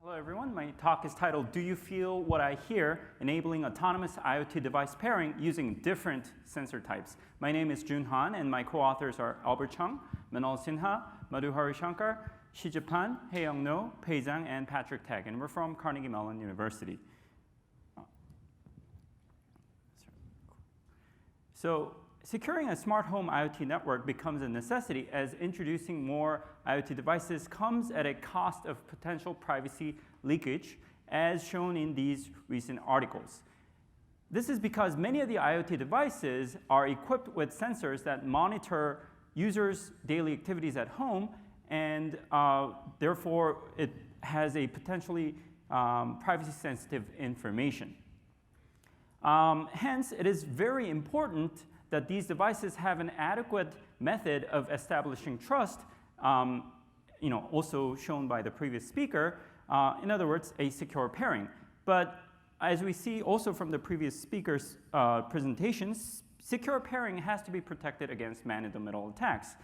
Hello everyone, my talk is titled, Do You Feel What I Hear? Enabling Autonomous IoT Device Pairing Using Different Sensor Types. My name is Jun Han and my co-authors are Albert Chung, Manal Sinha, Madhu Harishankar, Shijapan, Haeyoung No, Pei Zhang, and Patrick Tag, and we're from Carnegie Mellon University. So securing a smart home IoT network becomes a necessity as introducing more IoT devices comes at a cost of potential privacy leakage, as shown in these recent articles. This is because many of the IoT devices are equipped with sensors that monitor users' daily activities at home, and therefore it has a potentially privacy-sensitive information. Hence, it is very important that these devices have an adequate method of establishing trust, also shown by the previous speaker, in other words, a secure pairing. But as we see also from the previous speaker's presentations, secure pairing has to be protected against man-in-the-middle attacks.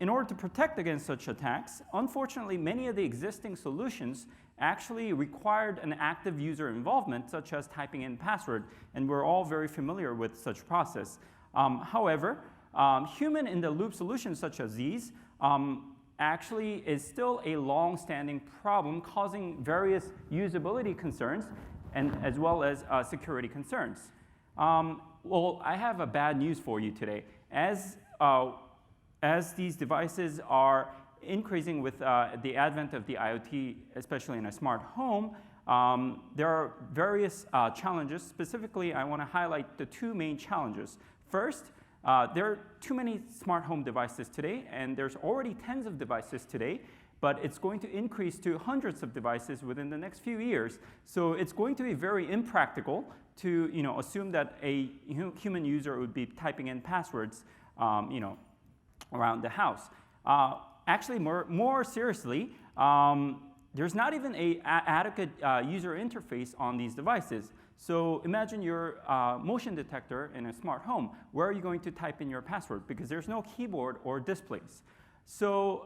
In order to protect against such attacks, unfortunately, many of the existing solutions actually required an active user involvement, such as typing in password, and we're all very familiar with such process. However, human-in-the-loop solutions such as these actually is still a long-standing problem, causing various usability concerns and as well as security concerns. Well, I have a bad news for you today. As these devices are increasing with the advent of the IoT, especially in a smart home, there are various challenges. Specifically, I want to highlight the two main challenges. First, there are too many smart home devices today, and there's already tens of devices today, but it's going to increase to hundreds of devices within the next few years. So it's going to be very impractical to assume that a human user would be typing in passwords around the house. Actually, more seriously, there's not even an adequate user interface on these devices. So imagine your motion detector in a smart home. Where are you going to type in your password? Because there's no keyboard or displays. So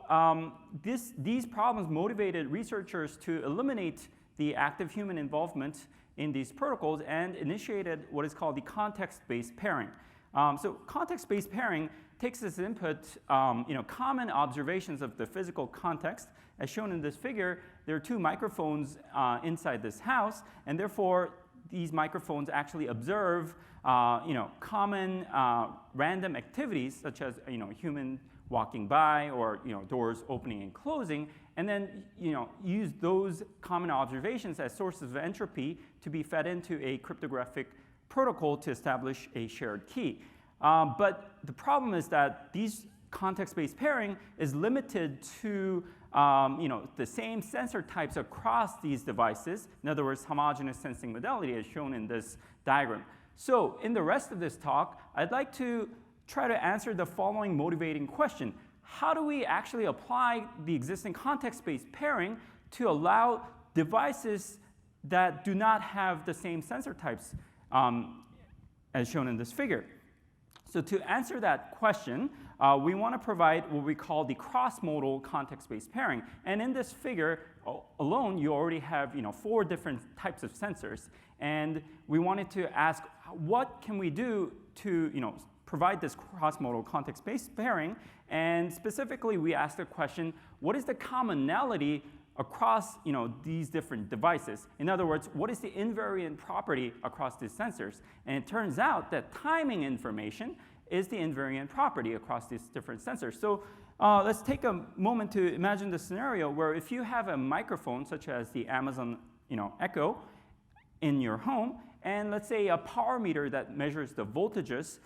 these problems motivated researchers to eliminate the active human involvement in these protocols and initiated what is called the context-based pairing. So context-based pairing takes as input common observations of the physical context. As shown in this figure, there are two microphones inside this house, and therefore these microphones actually observe common random activities such as human walking by or doors opening and closing, and then use those common observations as sources of entropy to be fed into a cryptographic protocol to establish a shared key. But the problem is that these context-based pairing is limited to the same sensor types across these devices. In other words, homogeneous sensing modality as shown in this diagram. So in the rest of this talk, I'd like to try to answer the following motivating question. How do we actually apply the existing context-based pairing to allow devices that do not have the same sensor types as shown in this figure? So to answer that question, we want to provide what we call the cross-modal context-based pairing. And in this figure alone, you already have 4 different types of sensors. And we wanted to ask, what can we do to provide this cross-modal context-based pairing? And specifically, we asked the question, what is the commonality across these different devices? In other words, what is the invariant property across these sensors? And it turns out that timing information is the invariant property across these different sensors. So let's take a moment to imagine the scenario where if you have a microphone such as the Amazon Echo in your home, and let's say a power meter that measures the voltages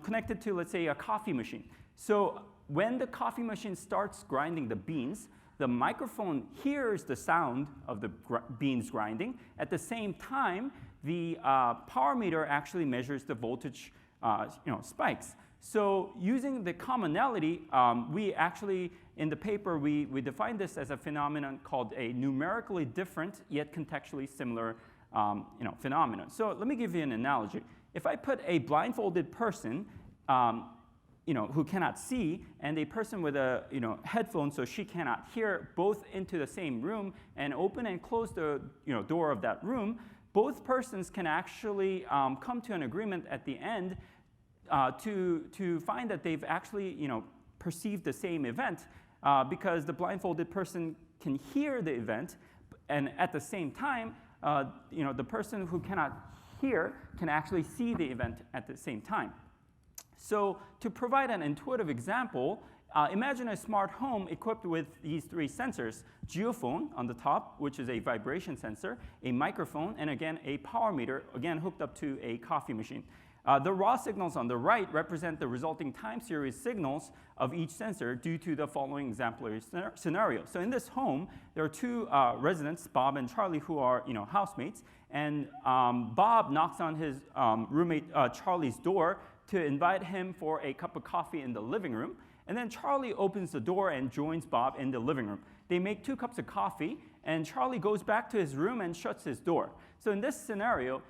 connected to, let's say, a coffee machine. So when the coffee machine starts grinding the beans, the microphone hears the sound of the beans grinding. At the same time, the power meter actually measures the voltage spikes. So using the commonality, we actually, in the paper, we define this as a phenomenon called a numerically different yet contextually similar phenomenon. So let me give you an analogy. If I put a blindfolded person who cannot see, and a person with a headphone, so she cannot hear, both into the same room and open and close the door of that room, both persons can actually come to an agreement at the end to find that they've actually perceived the same event because the blindfolded person can hear the event, and at the same time, the person who cannot hear can actually see the event at the same time. So to provide an intuitive example, imagine a smart home equipped with these three sensors: geophone on the top, which is a vibration sensor, a microphone, and again, a power meter, again, hooked up to a coffee machine. The raw signals on the right represent the resulting time series signals of each sensor due to the following exemplary scenario. So in this home, there are two residents, Bob and Charlie, who are housemates. And Bob knocks on his roommate Charlie's door to invite him for a cup of coffee in the living room. And then Charlie opens the door and joins Bob in the living room. They make 2 cups of coffee, and Charlie goes back to his room and shuts his door. So in this scenario,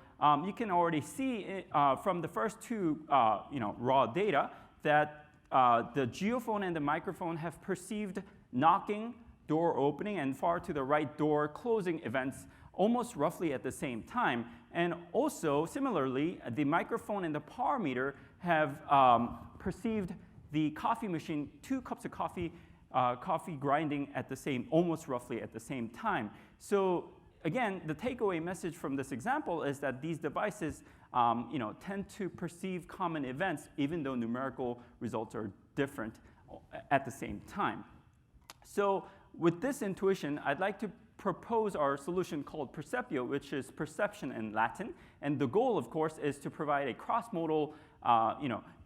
you can already see from the first two raw data that the geophone and the microphone have perceived knocking, door opening, and far to the right door closing events almost roughly at the same time. And also, similarly, the microphone and the power meter have perceived the coffee machine, 2 cups of coffee, coffee grinding at the same, almost roughly at the same time. So again, the takeaway message from this example is that these devices tend to perceive common events even though numerical results are different at the same time. So with this intuition, I'd like to propose our solution called Perceptive, which is perception in Latin. And the goal, of course, is to provide a cross-modal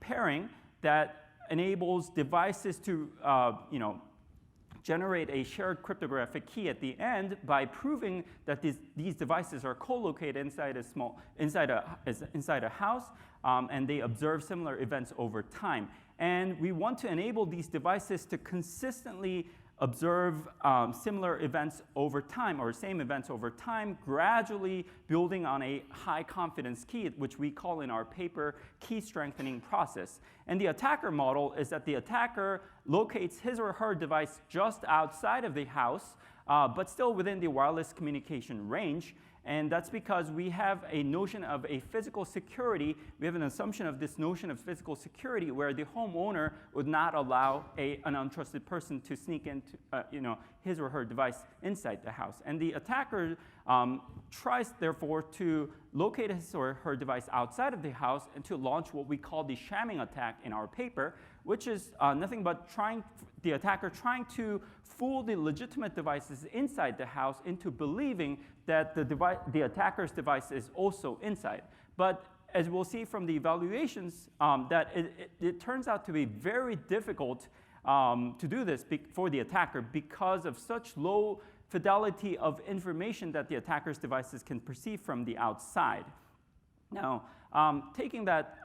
pairing that enables devices to generate a shared cryptographic key at the end by proving that these devices are co-located inside a house, and they observe similar events over time. And we want to enable these devices to consistently observe similar events over time, or same events over time, gradually building on a high confidence key, which we call in our paper key strengthening process. And the attacker model is that the attacker locates his or her device just outside of the house, but still within the wireless communication range. And that's because we have a notion of a physical security. We have an assumption of this notion of physical security where the homeowner would not allow an untrusted person to sneak into his or her device inside the house. And the attacker tries, therefore, to locate his or her device outside of the house and to launch what we call the shamming attack in our paper, which is nothing but the attacker trying to fool the legitimate devices inside the house into believing that the attacker's device is also inside. But as we'll see from the evaluations, that it turns out to be very difficult to do this for the attacker because of such low fidelity of information that the attacker's devices can perceive from the outside. Now, taking that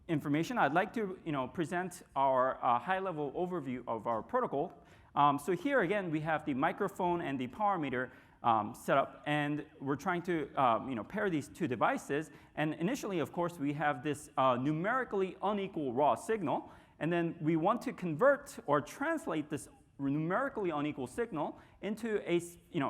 information, I'd like to present our high-level overview of our protocol. So here again, we have the microphone and the power meter set up, and we're trying to pair these two devices. And initially, of course, we have this numerically unequal raw signal, and then we want to convert or translate this numerically unequal signal into a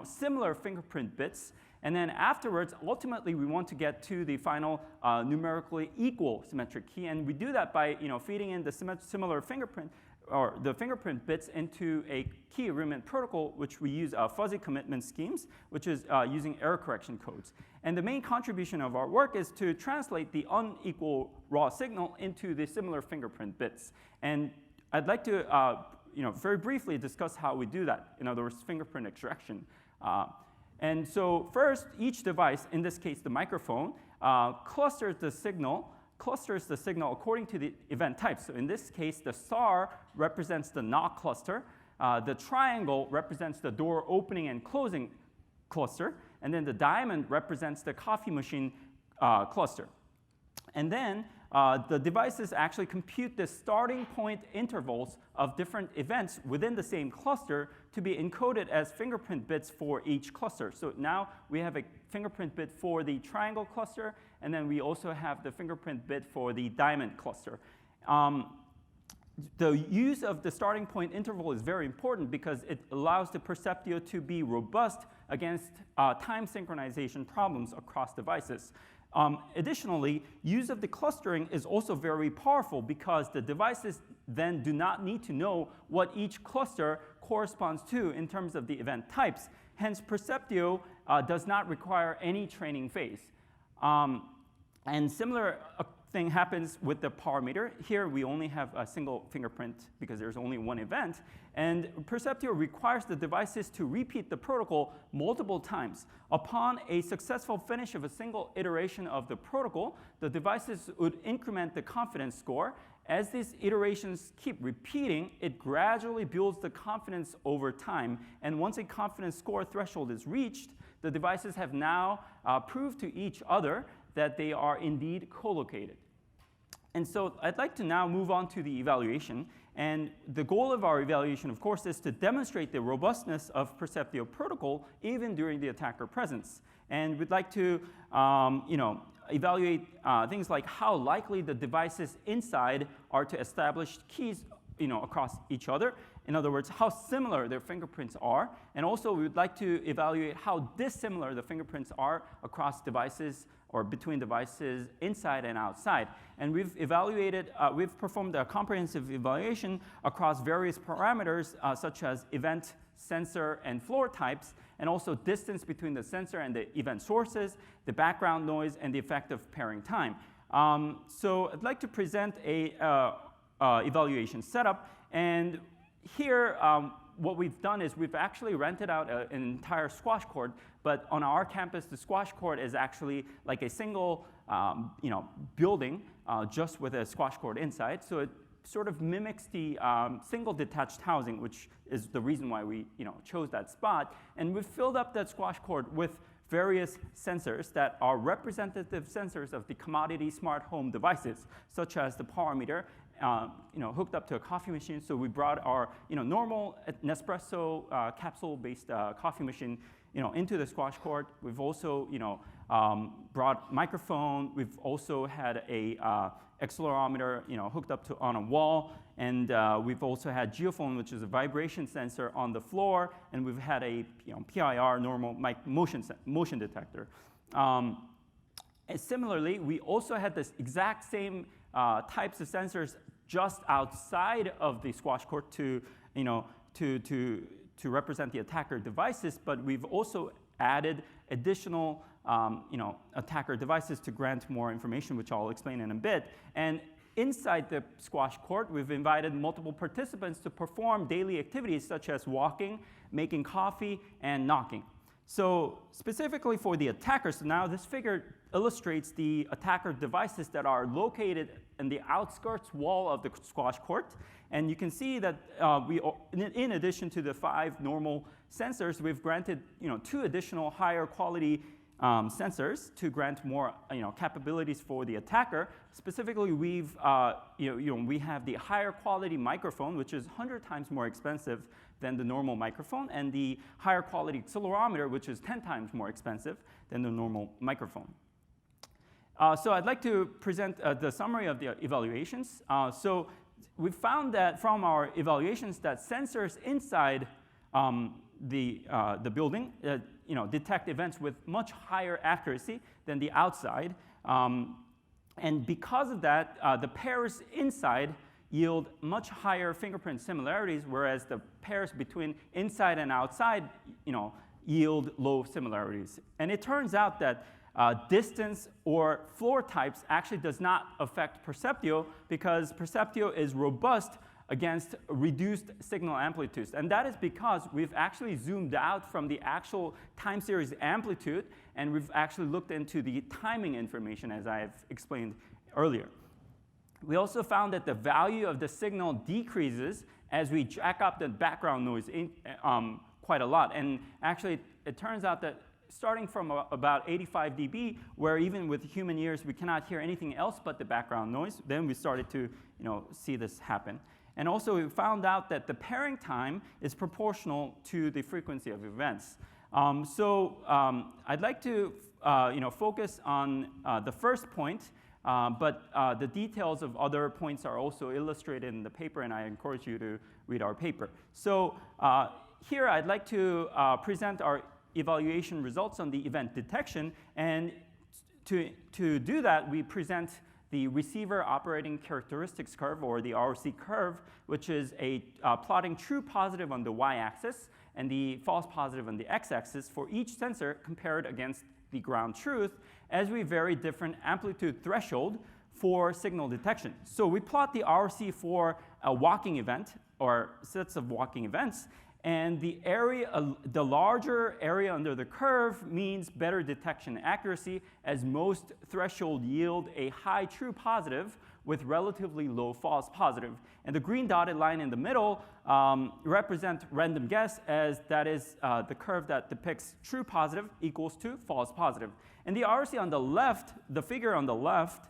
similar fingerprint bits. And then afterwards, ultimately, we want to get to the final numerically equal symmetric key. And we do that by feeding in the similar fingerprint, or the fingerprint bits, into a key agreement protocol, which we use fuzzy commitment schemes, which is using error correction codes. And the main contribution of our work is to translate the unequal raw signal into the similar fingerprint bits. And I'd like to very briefly discuss how we do that, in other words, fingerprint extraction. And so first, each device, in this case the microphone, clusters the signal according to the event type. So in this case, the star represents the knock cluster. The triangle represents the door opening and closing cluster. And then the diamond represents the coffee machine cluster. And then the devices actually compute the starting point intervals of different events within the same cluster to be encoded as fingerprint bits for each cluster. So now we have a fingerprint bit for the triangle cluster, and then we also have the fingerprint bit for the diamond cluster. the use of the starting point interval is very important because it allows the Perceptio to be robust against time synchronization problems across devices. Additionally, use of the clustering is also very powerful because the devices then do not need to know what each cluster corresponds to in terms of the event types. Hence, Perceptio does not require any training phase. And similar thing happens with the power meter. Here, we only have a single fingerprint because there's only one event. And Perceptio requires the devices to repeat the protocol multiple times. Upon a successful finish of a single iteration of the protocol, the devices would increment the confidence score. As these iterations keep repeating, it gradually builds the confidence over time. And once a confidence score threshold is reached, the devices have now proved to each other that they are indeed co-located. And so I'd like to now move on to the evaluation. And the goal of our evaluation, of course, is to demonstrate the robustness of Perceptio protocol even during the attacker presence. And we'd like to evaluate things like how likely the devices inside are to establish keys across each other. In other words, how similar their fingerprints are. And also, we would like to evaluate how dissimilar the fingerprints are across devices or between devices inside and outside. And we've performed a comprehensive evaluation across various parameters such as event, sensor, and floor types, and also distance between the sensor and the event sources, the background noise, and the effect of pairing time. So I'd like to present a evaluation setup. And here, what we've done is we've actually rented out an entire squash court. But on our campus, the squash court is actually like a single building just with a squash court inside. So it sort of mimics the single detached housing, which is the reason why we chose that spot. And we've filled up that squash court with various sensors that are representative sensors of the commodity smart home devices, such as the power meter, hooked up to a coffee machine. So we brought our normal Nespresso capsule-based coffee machine into the squash court. We've also brought microphone. We've also had a accelerometer hooked up on a wall. And we've also had geophone, which is a vibration sensor on the floor. And we've had a PIR, normal motion detector. And similarly, we also had this exact same types of sensors just outside of the squash court to represent the attacker devices, but we've also added additional attacker devices to grant more information, which I'll explain in a bit. And inside the squash court, we've invited multiple participants to perform daily activities such as walking, making coffee, and knocking. So specifically for the attackers, so now this figure illustrates the attacker devices that are located in the outskirts wall of the squash court. And you can see that in addition to the 5 normal sensors, we've granted 2 additional higher quality sensors to grant more capabilities for the attacker. Specifically, we have the higher quality microphone, which is 100 times more expensive than the normal microphone, and the higher quality accelerometer, which is 10 times more expensive than the normal microphone. So I'd like to present the summary of the evaluations. So we found that from our evaluations that sensors inside the building detect events with much higher accuracy than the outside. And because of that, the pairs inside yield much higher fingerprint similarities, whereas the pairs between inside and outside yield low similarities. And it turns out that distance or floor types actually does not affect Perceptio because Perceptio is robust against reduced signal amplitudes. And that is because we've actually zoomed out from the actual time series amplitude, and we've actually looked into the timing information, as I have explained earlier. We also found that the value of the signal decreases as we jack up the background noise quite a lot. And actually, it turns out that starting from about 85 dB, where even with human ears, we cannot hear anything else but the background noise, then we started to see this happen. And also, we found out that the pairing time is proportional to the frequency of events. I'd like to focus on the first point, But the details of other points are also illustrated in the paper, and I encourage you to read our paper. So here I'd like to present our evaluation results on the event detection. And to do that, we present the receiver operating characteristics curve, or the ROC curve, which is a plotting true positive on the y-axis and the false positive on the x-axis for each sensor compared against the ground truth, as we vary different amplitude threshold for signal detection. So we plot the ROC for a walking event, or sets of walking events, and the area, the larger area under the curve means better detection accuracy, as most threshold yield a high true positive with relatively low false positive. And the green dotted line in the middle represent random guess, as that is the curve that depicts true positive equals to false positive. And the ROC on the left, the figure on the left,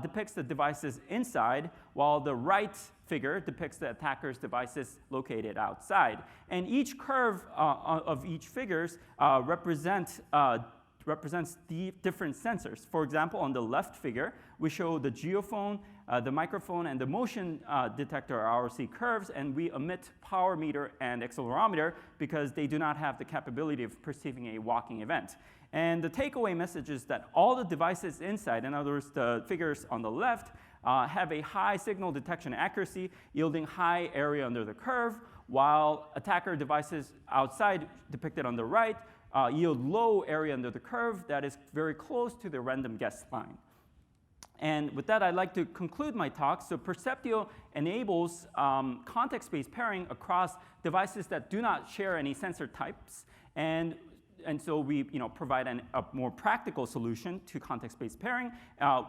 depicts the devices inside, while the right figure depicts the attacker's devices located outside. And each curve of each figures represents the different sensors. For example, on the left figure, we show the geophone, the microphone, and the motion detector ROC curves, and we omit power meter and accelerometer because they do not have the capability of perceiving a walking event. And the takeaway message is that all the devices inside, in other words, the figures on the left, have a high signal detection accuracy, yielding high area under the curve, while attacker devices outside, depicted on the right, yield low area under the curve that is very close to the random guess line. And with that, I'd like to conclude my talk. So Perceptive enables context-based pairing across devices that do not share any sensor types. And so we provide a more practical solution to context-based pairing.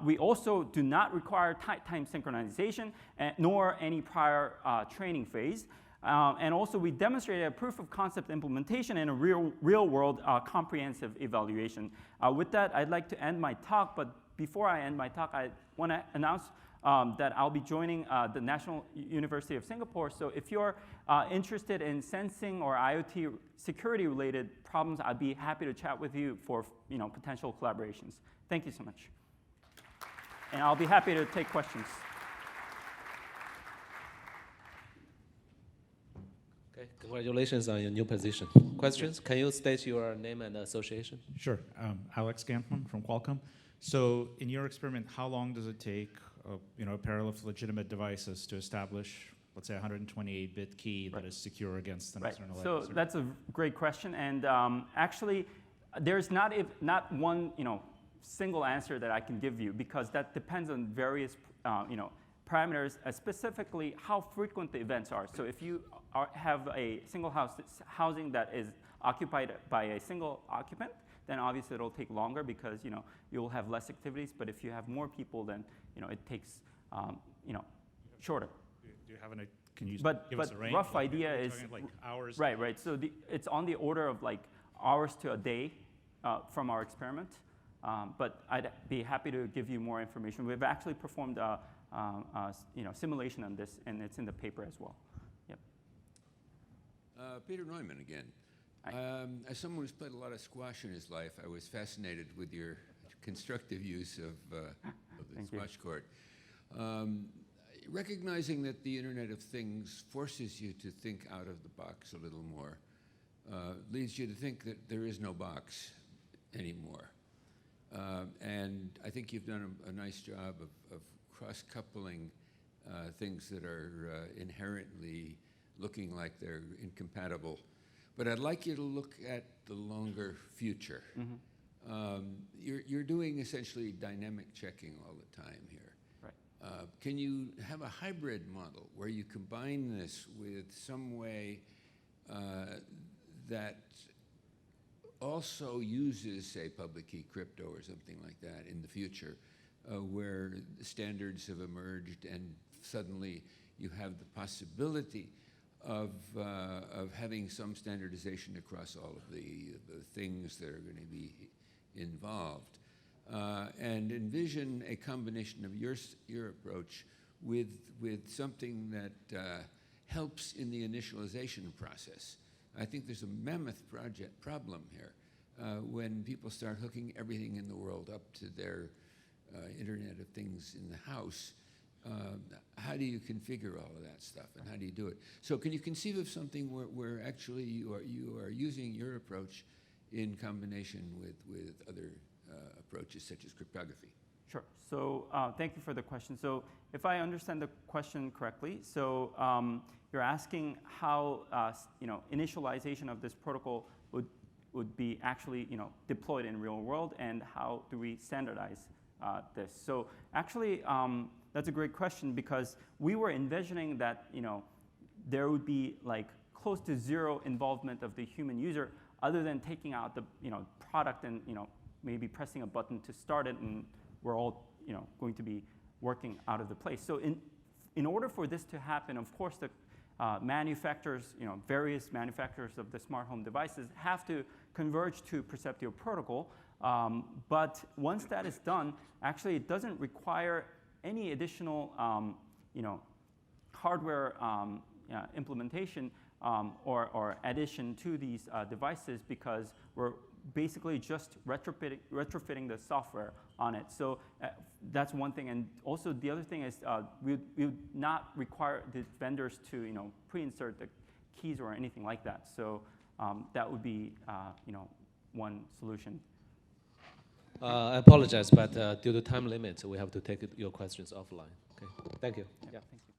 We also do not require tight time synchronization, nor any prior training phase. And also, we demonstrated a proof of concept implementation in a real-world comprehensive evaluation. With that, I'd like to end my talk. But before I end my talk, I want to announce that I'll be joining the National University of Singapore. So if you're interested in sensing or IoT security-related problems, I'd be happy to chat with you for potential collaborations. Thank you so much. And I'll be happy to take questions. Okay, congratulations on your new position. Questions? Can you state your name and association? Sure. Alex Gantman from Qualcomm. So in your experiment, how long does it take a pair of legitimate devices to establish, let's say, a 128-bit key that is secure against an external adversary? So that's a great question. And actually, there's not one single answer that I can give you, because that depends on various parameters, specifically how frequent the events are. So if you have a single housing that is occupied by a single occupant, then obviously it'll take longer because you'll have less activities. But if you have more people, then it takes shorter. Do you have any? Can you give us a range? But rough idea is like hours. Right. So it's on the order of like hours to a day from our experiment. But I'd be happy to give you more information. We've actually performed a simulation on this, and it's in the paper as well. Yep. Peter Neumann again. As someone who's played a lot of squash in his life, I was fascinated with your constructive use of the squash court. Recognizing that the Internet of Things forces you to think out of the box a little more, leads you to think that there is no box anymore. And I think you've done a nice job of cross-coupling things that are inherently looking like they're incompatible. But I'd like you to look at the longer future. Mm-hmm. You're doing essentially dynamic checking all the time here. Right. Can you have a hybrid model where you combine this with some way that also uses, say, public key crypto or something like that in the future, where standards have emerged and suddenly you have the possibility of having some standardization across all of the things that are going to be involved, and envision a combination of your approach with something that helps in the initialization process. I think there's a mammoth problem here when people start hooking everything in the world up to their Internet of Things in the house, how do you configure all of that stuff, and how do you do it? So can you conceive of something where actually you are using your approach in combination with other approaches such as cryptography? Sure. So thank you for the question. So if I understand the question correctly, so you're asking how initialization of this protocol would be actually deployed in real world, and how do we standardize this? So actually, that's a great question, because we were envisioning that there would be like close to zero involvement of the human user, other than taking out the product and maybe pressing a button to start it, and we're all going to be working out of the place. So in order for this to happen, of course, the manufacturers, various manufacturers of the smart home devices have to converge to Perceptive protocol. But once that is done, actually it doesn't require any additional hardware implementation or addition to these devices, because we're basically just retrofitting the software on it. So that's one thing. And also the other thing is we would not require the vendors to pre-insert the keys or anything like that. So that would be one solution. I apologize, but due to time limit, we have to take your questions offline. Okay, thank you. Yeah, thank you.